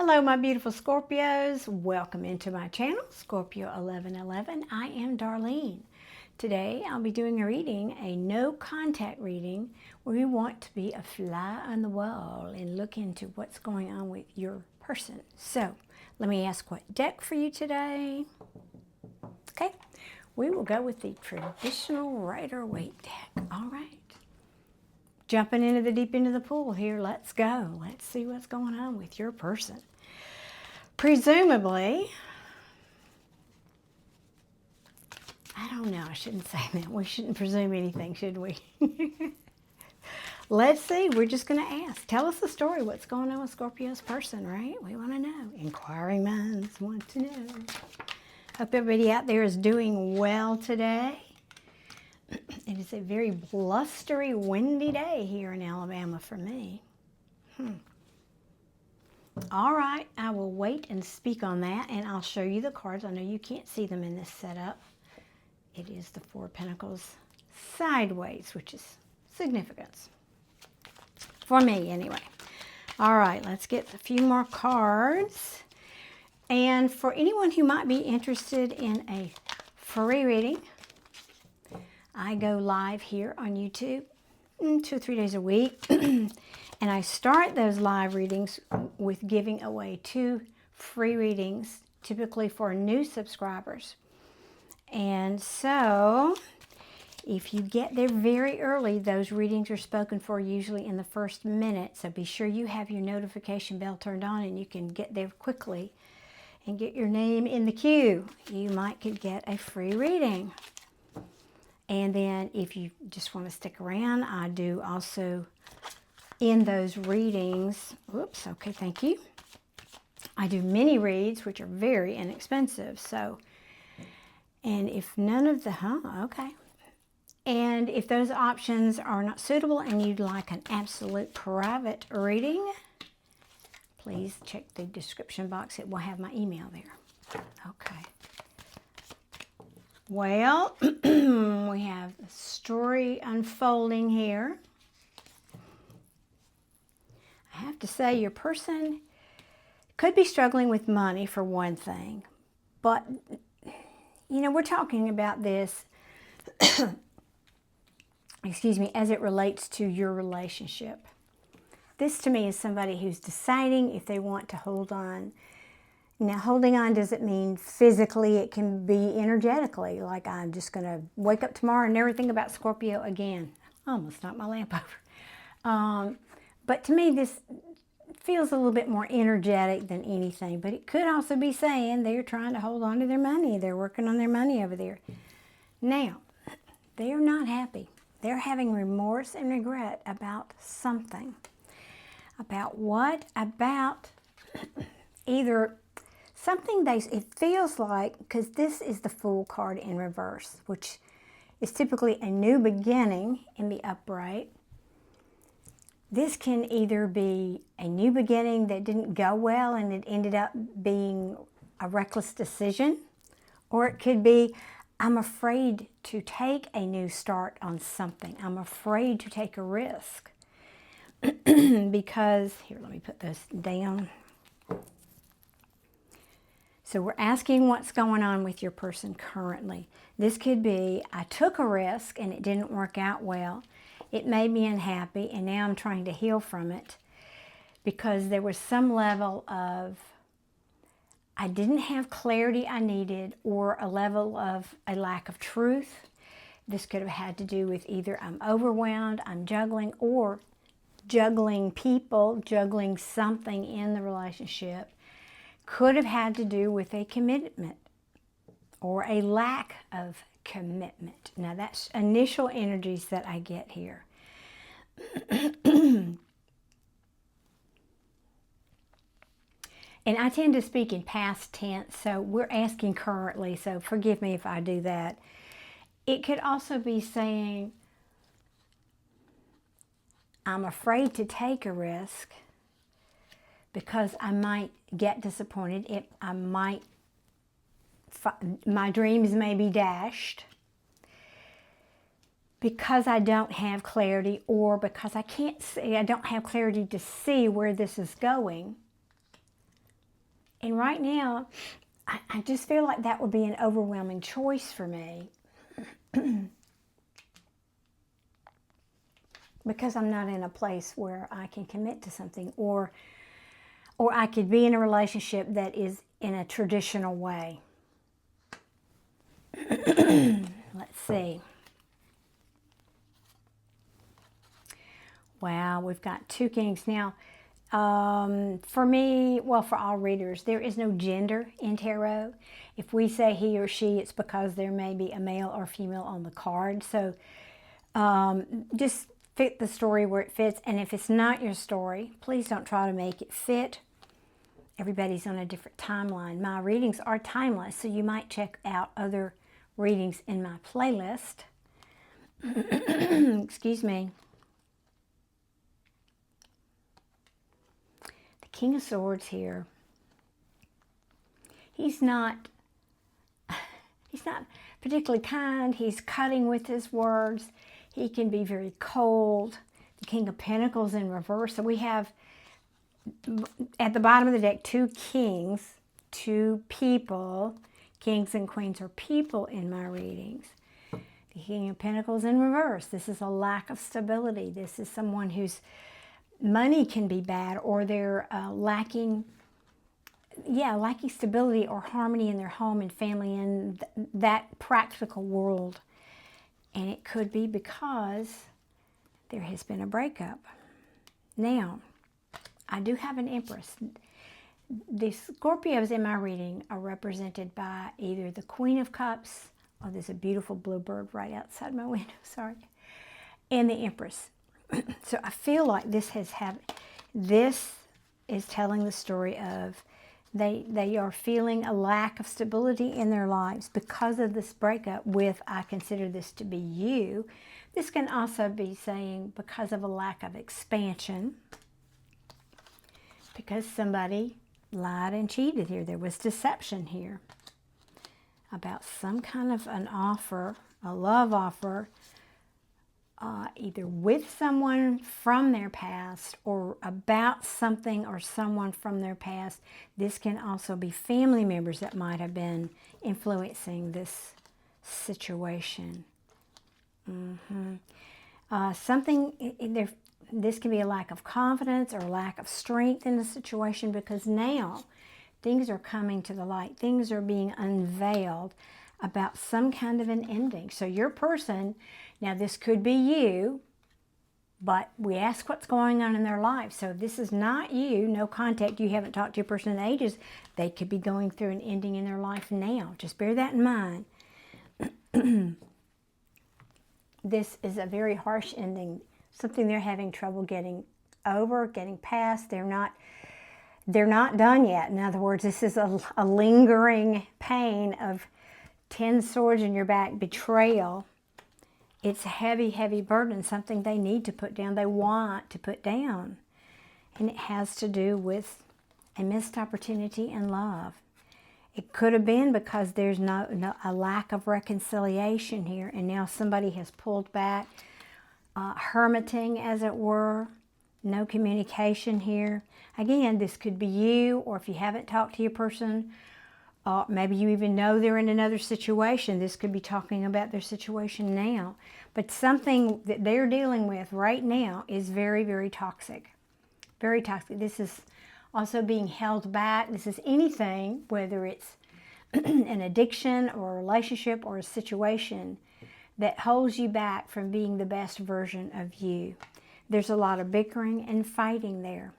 Hello my beautiful Scorpios, welcome into my channel, Scorpio 1111. I am Darlene. Today I'll be doing a reading, a no contact reading, where we want to be a fly on the wall and look into what's going on with your person. So let me ask what deck for you today. Okay, we will go with the traditional Rider-Waite deck. All right. Jumping into the deep end of the pool here, let's go. Let's see what's going on with your person. Presumably, I don't know, I shouldn't say that. We shouldn't presume anything, should we? Let's see, we're just going to ask. Tell us the story, what's going on with Scorpio's person, right? We want to know. Inquiring minds want to know. Hope everybody out there is doing well today. It is a very blustery, windy day here in Alabama for me. All right, I will wait and speak on that, and I'll show you the cards. I know you can't see them in this setup. It is the Four of Pentacles sideways, which is significance. For me, anyway. All right, let's get a few more cards. And for anyone who might be interested in a free reading, I go live here on YouTube 2 or 3 days a week. And I start those live readings with giving away 2 free readings, typically for new subscribers. And so, if you get there very early, those readings are spoken for usually in the first minute. So be sure you have your notification bell turned on and you can get there quickly and get your name in the queue. You might could get a free reading. And then if you just want to stick around, I do also in those readings, whoops, okay, thank you. I do mini reads, which are very inexpensive. So, and if none of the, okay. And if those options are not suitable and you'd like an absolute private reading, please check the description box. It will have my email there. Okay. Well, we have a story unfolding here. I have to say your person could be struggling with money for one thing, but you know, we're talking about this, excuse me, as it relates to your relationship. This to me is somebody who's deciding if they want to hold on. Now, holding on doesn't mean physically, it can be energetically, like I'm just going to wake up tomorrow and never think about Scorpio again. I almost knocked my lamp over. But to me, this feels a little bit more energetic than anything. But it could also be saying they're trying to hold on to their money. They're working on their money over there. Now, they're not happy. They're having remorse and regret about something. About what? About either something it feels like, because this is the Fool card in reverse, which is typically a new beginning in the upright. This can either be a new beginning that didn't go well and it ended up being a reckless decision, or it could be, I'm afraid to take a new start on something. I'm afraid to take a risk. Because, here, let me put this down. So we're asking what's going on with your person currently. This could be, I took a risk and it didn't work out well. It made me unhappy and now I'm trying to heal from it because there was some level of, I didn't have clarity I needed, or a level of a lack of truth. This could have had to do with either I'm overwhelmed, I'm juggling, or juggling people, juggling something in the relationship. Could have had to do with a commitment or a lack of commitment. Now that's initial energies that I get here. And I tend to speak in past tense, so we're asking currently, so forgive me if I do that. It could also be saying, I'm afraid to take a risk because I might get disappointed. My dreams may be dashed because I don't have clarity, or because I don't have clarity to see where this is going. And right now, I just feel like that would be an overwhelming choice for me. Because I'm not in a place where I can commit to something, or I could be in a relationship that is in a traditional way. Let's see. Wow, we've got 2 kings. Now, for me, well, for all readers, there is no gender in tarot. If we say he or she, it's because there may be a male or female on the card. So just fit the story where it fits. And if it's not your story, please don't try to make it fit. Everybody's on a different timeline. My readings are timeless, so you might check out other readings in my playlist. Excuse me. The King of Swords here. He's not particularly kind. He's cutting with his words. He can be very cold. The King of Pentacles in reverse. So we have at the bottom of the deck 2 kings, 2 people. Kings and queens are people in my readings. The King of Pentacles in reverse. This is a lack of stability. This is someone whose money can be bad, or they're lacking stability or harmony in their home and family and that practical world. And it could be because there has been a breakup. Now, I do have an Empress. The Scorpios in my reading are represented by either the Queen of Cups, oh, there's a beautiful bluebird right outside my window, sorry, and the Empress. So I feel like this is telling the story of they are feeling a lack of stability in their lives because of this breakup with, I consider this to be you. This can also be saying because of a lack of expansion, because somebody lied and cheated here. There was deception here about some kind of an offer, a love offer, either with someone from their past or about something or someone from their past. This can also be family members that might have been influencing this situation. This can be a lack of confidence or a lack of strength in the situation, because now things are coming to the light. Things are being unveiled about some kind of an ending. So your person, now this could be you, but we ask what's going on in their life. So if this is not you, no contact, you haven't talked to your person in ages, they could be going through an ending in their life now. Just bear that in mind. This is a very harsh ending, something they're having trouble getting over, getting past. They're not done yet. In other words, this is a lingering pain of 10 swords in your back, betrayal. It's a heavy, heavy burden, something they need to put down, they want to put down. And it has to do with a missed opportunity in love. It could have been because there's a lack of reconciliation here, and now somebody has pulled back, hermiting as it were, no communication here. Again, this could be you, or if you haven't talked to your person, maybe you even know they're in another situation. This could be talking about their situation now. But something that they're dealing with right now is very, very toxic. Very toxic. This is also being held back. This is anything, whether it's an addiction or a relationship or a situation that holds you back from being the best version of you. There's a lot of bickering and fighting there.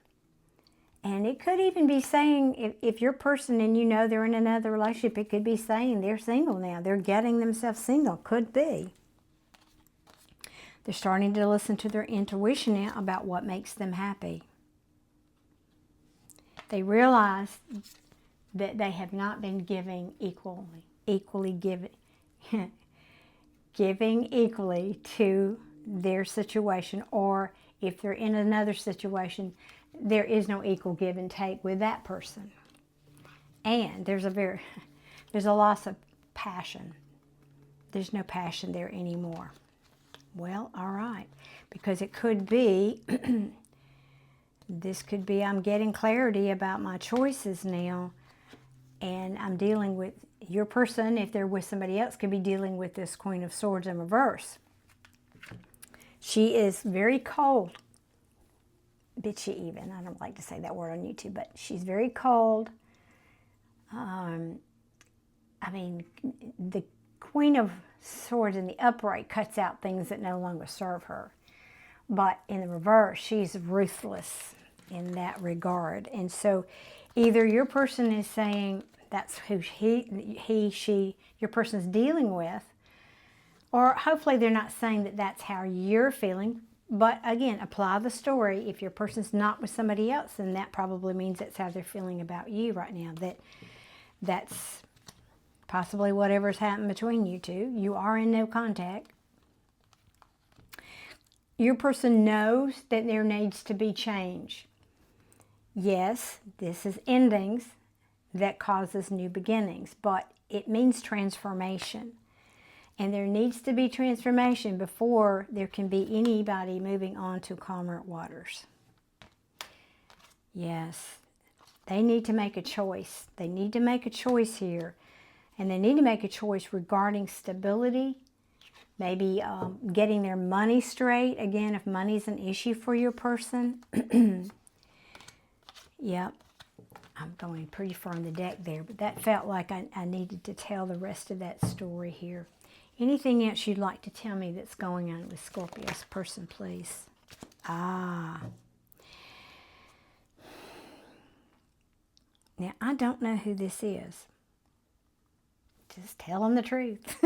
And it could even be saying, if your person and you know they're in another relationship, it could be saying they're single now. They're getting themselves single. Could be. They're starting to listen to their intuition now about what makes them happy. They realize that they have not been giving giving equally to their situation, or if they're in another situation, there is no equal give and take with that person. And there's a loss of passion. There's no passion there anymore. Well, all right, because it could be, this could be I'm getting clarity about my choices now. And I'm dealing with your person, if they're with somebody else, could be dealing with this Queen of Swords in reverse. She is very cold, bitchy even. I don't like to say that word on YouTube, but she's very cold. I mean, the Queen of Swords in the upright cuts out things that no longer serve her. But in the reverse, she's ruthless in that regard. And so either your person is saying that's who she, your person's dealing with, or hopefully they're not saying that that's how you're feeling. But again, apply the story. If your person's not with somebody else, then that probably means that's how they're feeling about you right now. That's possibly whatever's happened between you two. You are in no contact. Your person knows that there needs to be change. Yes, this is endings that causes new beginnings, but it means transformation. And there needs to be transformation before there can be anybody moving on to calmer waters. Yes, they need to make a choice. They need to make a choice here. And they need to make a choice regarding stability, maybe getting their money straight. Again, if money's an issue for your person. Yep, I'm going pretty far on the deck there, but that felt like I needed to tell the rest of that story here. Anything else you'd like to tell me that's going on with Scorpio's person, please? Now, I don't know who this is. Just tell them the truth.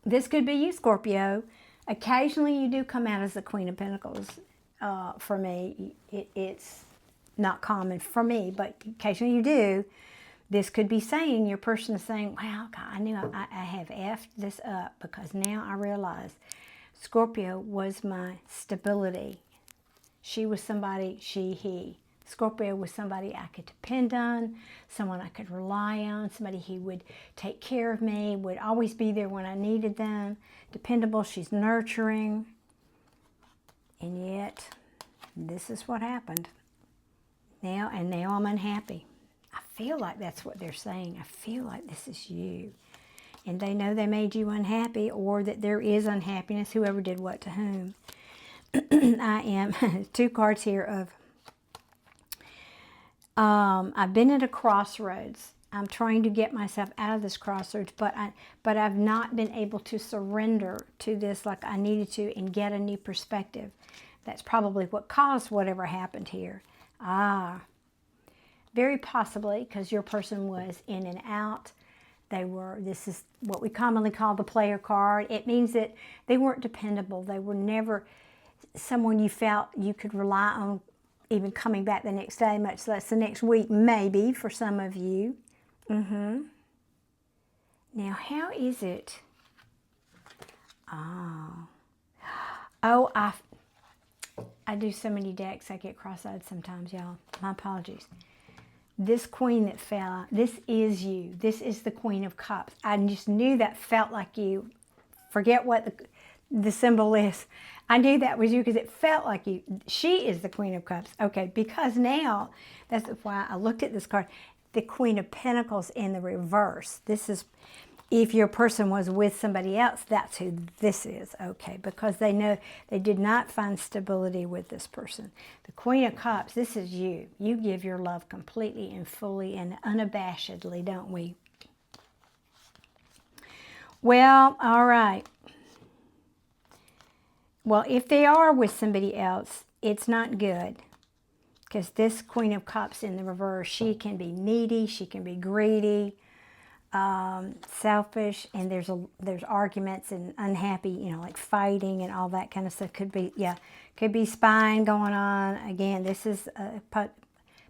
This could be you, Scorpio. Occasionally you do come out as the Queen of Pentacles. For me, it's not common for me, but occasionally you do. This could be saying, your person is saying, wow, God, I knew I have effed this up, because now I realize Scorpio was my stability. She was somebody, he. Scorpio was somebody I could depend on, someone I could rely on, somebody who would take care of me, would always be there when I needed them. Dependable, she's nurturing. And yet, this is what happened. Now I'm unhappy. I feel like that's what they're saying. I feel like this is you. And they know they made you unhappy, or that there is unhappiness, whoever did what to whom. I am, 2 cards here of, I've been at a crossroads. I'm trying to get myself out of this crossroads, but I've not been able to surrender to this like I needed to and get a new perspective. That's probably what caused whatever happened here. Very possibly because your person was in and out. This is what we commonly call the player card. It means that they weren't dependable. They were never someone you felt you could rely on, even coming back the next day, much less the next week, maybe, for some of you. Now, how is it? I do so many decks, I get cross-eyed sometimes, y'all. My apologies. This queen that fell out, this is you. This is the Queen of Cups. I just knew that felt like you. Forget what the symbol is. I knew that was you because it felt like you. She is the Queen of Cups. Okay, because now, that's why I looked at this card. The Queen of Pentacles in the reverse. This is, if your person was with somebody else, that's who this is. Okay, because they know they did not find stability with this person. The Queen of Cups, this is you. You give your love completely and fully and unabashedly, don't we? Well, all right. Well, if they are with somebody else, it's not good. Because this Queen of Cups in the reverse, she can be needy, she can be greedy, selfish, and there's arguments and unhappy, like fighting and all that kind of stuff. Could be spying going on. Again, this is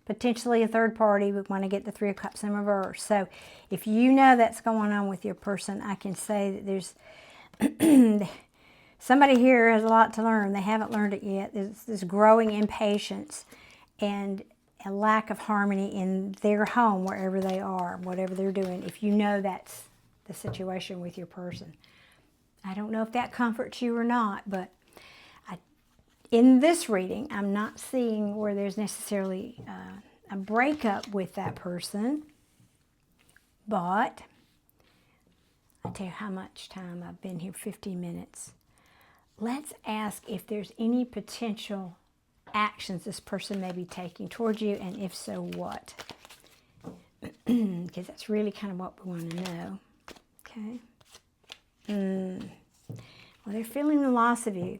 potentially a third party. We want to get the 3 of Cups in reverse. So if you know that's going on with your person, I can say that there's somebody here has a lot to learn. They haven't learned it yet. There's this growing impatience and a lack of harmony in their home, wherever they are, whatever they're doing, if you know that's the situation with your person. I don't know if that comforts you or not, but in this reading, I'm not seeing where there's necessarily a breakup with that person, but I'll tell you how much time I've been here, 15 minutes. Let's ask if there's any potential actions this person may be taking towards you, and if so, what? Because that's really kind of what we want to know. Okay. Well, they're feeling the loss of you.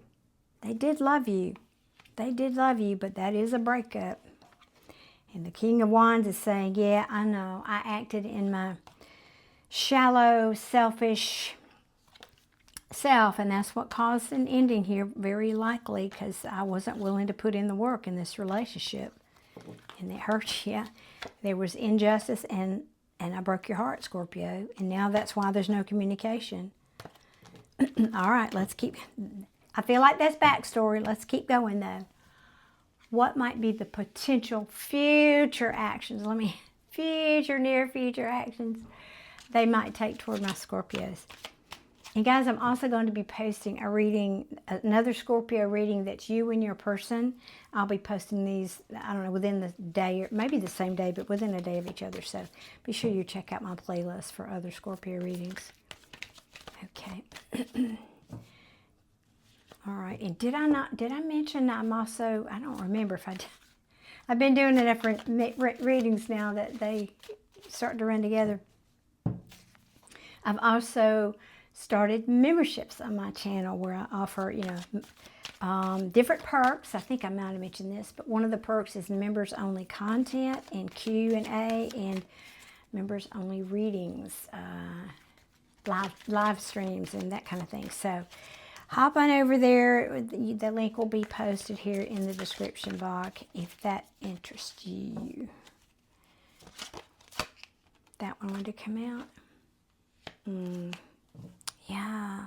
They did love you. They did love you, but that is a breakup. And the King of Wands is saying, yeah, I know. I acted in my shallow, selfish self, and that's what caused an ending here, very likely, because I wasn't willing to put in the work in this relationship. And it hurt you. There was injustice, and I broke your heart, Scorpio. And now that's why there's no communication. All right, let's keep... I feel like that's backstory. Let's keep going, though. What might be the potential future actions? Near future actions they might take toward my Scorpios. And guys, I'm also going to be posting a reading, another Scorpio reading that's you and your person. I'll be posting these, I don't know, within the day, or maybe the same day, but within a day of each other. So be sure you check out my playlist for other Scorpio readings. Okay. All right, and did I mention I'm also, I don't remember if I did. I've been doing enough readings now that they start to run together. I've also started memberships on my channel where I offer, different perks. I think I might have mentioned this, but one of the perks is members only content and Q&A and members only readings, live streams and that kind of thing. So hop on over there. The link will be posted here in the description box if that interests you. That one wanted to come out. Yeah.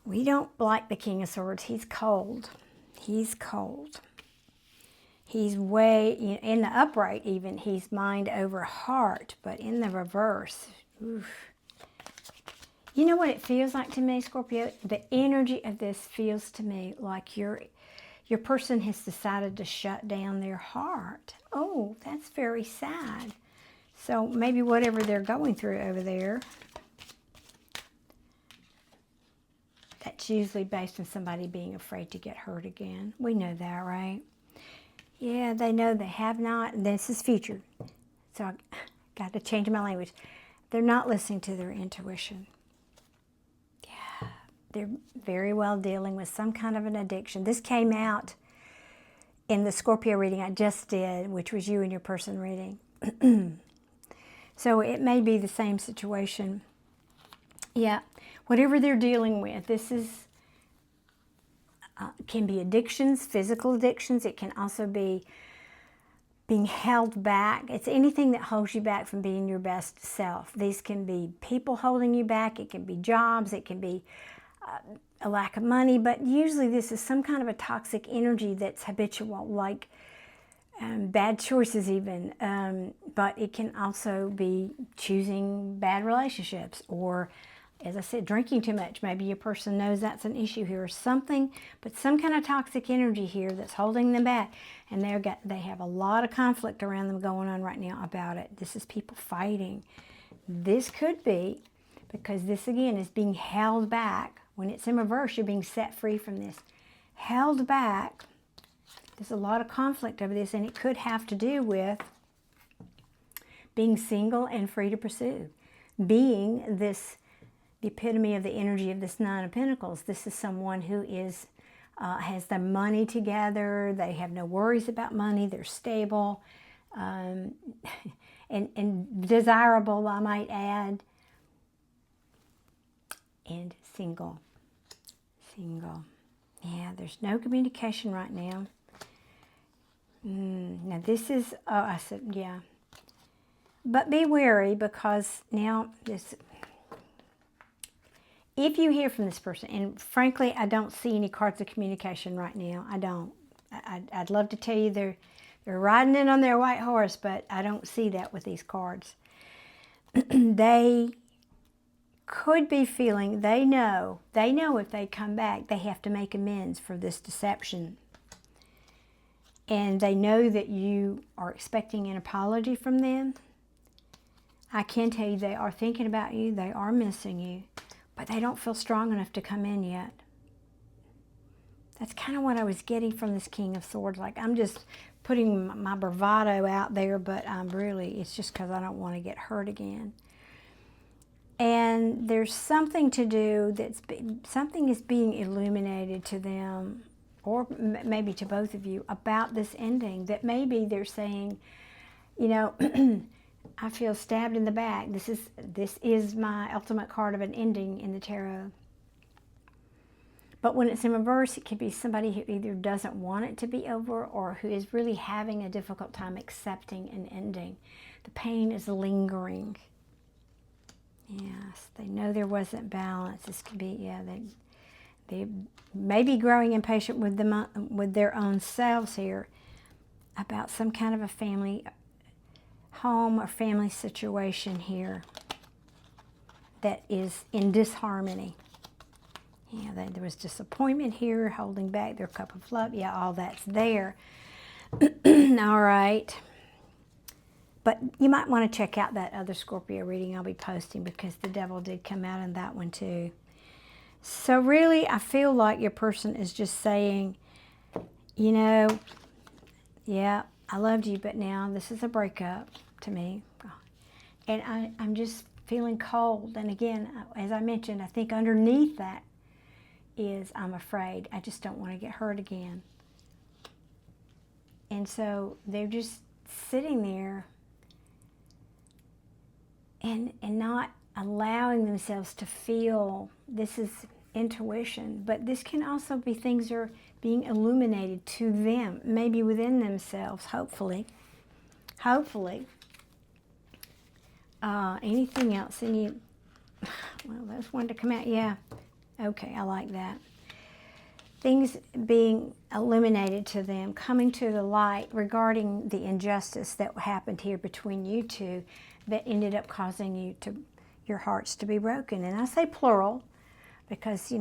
We don't like the King of Swords. He's cold. He's cold. He's way, in the upright even, he's mind over heart. But in the reverse, oof. You know what it feels like to me, Scorpio? The energy of this feels to me like your person has decided to shut down their heart. Oh, that's very sad. So maybe whatever they're going through over there, that's usually based on somebody being afraid to get hurt again. We know that, right? Yeah, they know they have not, and this is future. So I got to change my language. They're not listening to their intuition. Yeah, they're very well dealing with some kind of an addiction. This came out in the Scorpio reading I just did, which was you and your person reading. So it may be the same situation. Yeah, whatever they're dealing with, this is can be addictions, physical addictions. It can also be being held back. It's anything that holds you back from being your best self. These can be people holding you back. It can be jobs. It can be a lack of money. But usually this is some kind of a toxic energy that's habitual, like bad choices even. But it can also be choosing bad relationships, or, as I said, drinking too much. Maybe your person knows that's an issue here or something, but some kind of toxic energy here that's holding them back. And they have a lot of conflict around them going on right now about it. This is people fighting. This could be because this, again, is being held back. When it's in reverse, you're being set free from this. Held back. There's a lot of conflict over this, and it could have to do with being single and free to pursue. Being this, the epitome of the energy of this Nine of Pentacles. This is someone who is has their money together. They have no worries about money. They're stable and desirable, I might add. And single. Single. Yeah, there's no communication right now. Now this is, oh, I said, yeah. But be wary, because now this... If you hear from this person, and frankly, I don't see any cards of communication right now. I don't. I'd love to tell you they're riding in on their white horse, but I don't see that with these cards. They could be feeling, they know if they come back, they have to make amends for this deception. and they know that you are expecting an apology from them. I can tell you they are thinking about you, they are missing you, but they don't feel strong enough to come in yet. That's kind of what I was getting from this King of Swords. Like, I'm just putting my bravado out there, but it's just because I don't want to get hurt again. And there's something to do something is being illuminated to them, or maybe to both of you, about this ending, that maybe they're saying, you know, I feel stabbed in the back. This is my ultimate card of an ending in the tarot. But when it's in reverse, it could be somebody who either doesn't want it to be over or who is really having a difficult time accepting an ending. The pain is lingering. Yes, they know there wasn't balance. This could be, yeah, they may be growing impatient with their own selves here about some kind of a family home or family situation here that is in disharmony. Yeah, there was disappointment here, holding back their cup of love. Yeah, all that's there. All right. But you might want to check out that other Scorpio reading I'll be posting, because the devil did come out in that one too. So really, I feel like your person is just saying, you know, yeah, I loved you, but now this is a breakup to me. And I'm just feeling cold. And again, as I mentioned, I think underneath that is I'm afraid. I just don't want to get hurt again. And so they're just sitting there and not allowing themselves to feel. This is intuition, but this can also be things that are being illuminated to them, maybe within themselves, hopefully. Hopefully. Anything else? Well, there's one to come out. Yeah. Okay, I like that. Things being illuminated to them, coming to the light regarding the injustice that happened here between you two that ended up causing your hearts to be broken. And I say plural because, you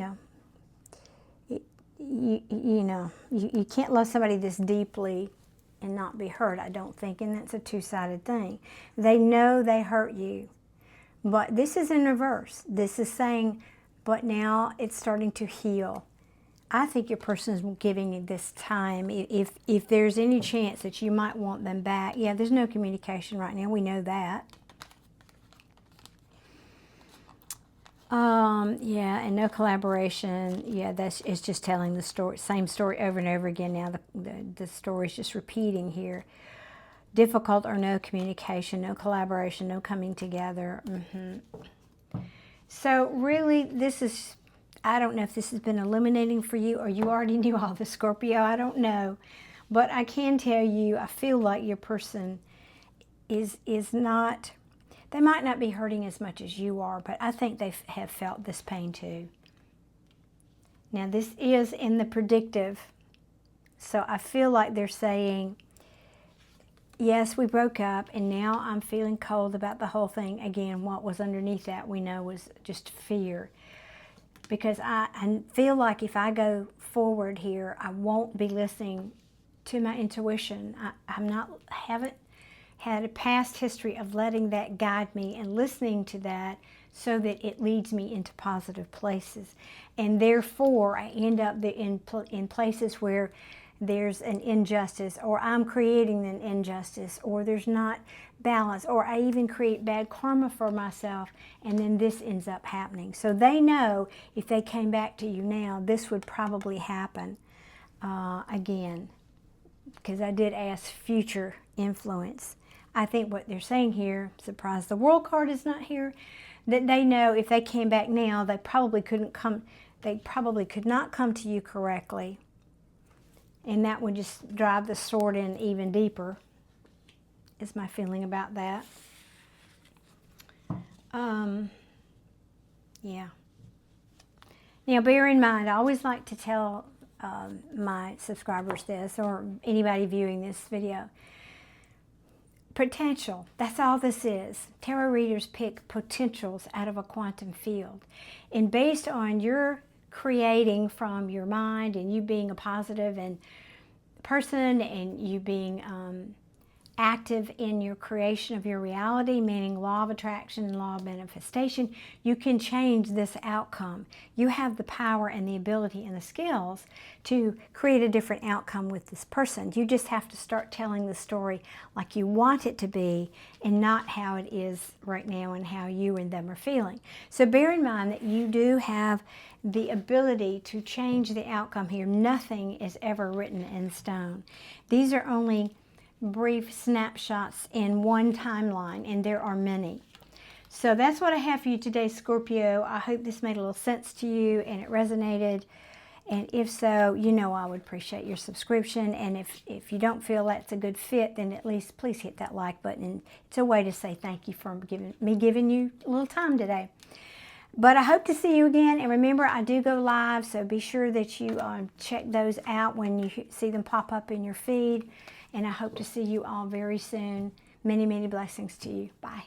can't love somebody this deeply and not be hurt, I don't think, and that's a two-sided thing. They know they hurt you, but this is in reverse. This is saying, but now it's starting to heal. I think your person is giving you this time. If there's any chance that you might want them back, yeah, there's no communication right now. We know that. Yeah, and no collaboration. Yeah, it's just telling the story, same story over and over again. Now the story's just repeating here. Difficult or no communication, no collaboration, no coming together. So really, this is, I don't know if this has been illuminating for you or you already knew all this, Scorpio. I don't know. But I can tell you, I feel like your person is not, they might not be hurting as much as you are, but I think they have felt this pain too. Now, this is in the predictive. So I feel like they're saying, yes, we broke up, and now I'm feeling cold about the whole thing. Again, what was underneath that we know was just fear. Because I feel like if I go forward here, I won't be listening to my intuition. Haven't had a past history of letting that guide me and listening to that so that it leads me into positive places. And therefore, I end up in places where there's an injustice, or I'm creating an injustice, or there's not balance, or I even create bad karma for myself, and then this ends up happening. So they know if they came back to you now, this would probably happen again, because I did ask future influence. I think what they're saying here, surprise, the World card is not here, that they know if they came back now, they probably could not come to you correctly. And that would just drive the sword in even deeper, is my feeling about that. Yeah. Now, bear in mind, I always like to tell my subscribers this, or anybody viewing this video. Potential, that's all this is. Tarot readers pick potentials out of a quantum field. And based on your creating from your mind and you being a positive and person and you being active in your creation of your reality, meaning law of attraction and law of manifestation, you can change this outcome. You have the power and the ability and the skills to create a different outcome with this person. You just have to start telling the story like you want it to be and not how it is right now and how you and them are feeling. So bear in mind that you do have the ability to change the outcome here. Nothing is ever written in stone. These are only brief snapshots in one timeline, and there are many. So that's what I have for you today, Scorpio. I hope this made a little sense to you and it resonated. And if so, you know I would appreciate your subscription. And if you don't feel that's a good fit, then at least please hit that like button. It's a way to say thank you for giving you a little time today. But I hope to see you again. And remember, I do go live, so be sure that you check those out when you see them pop up in your feed. And I hope to see you all very soon. Many, many blessings to you. Bye.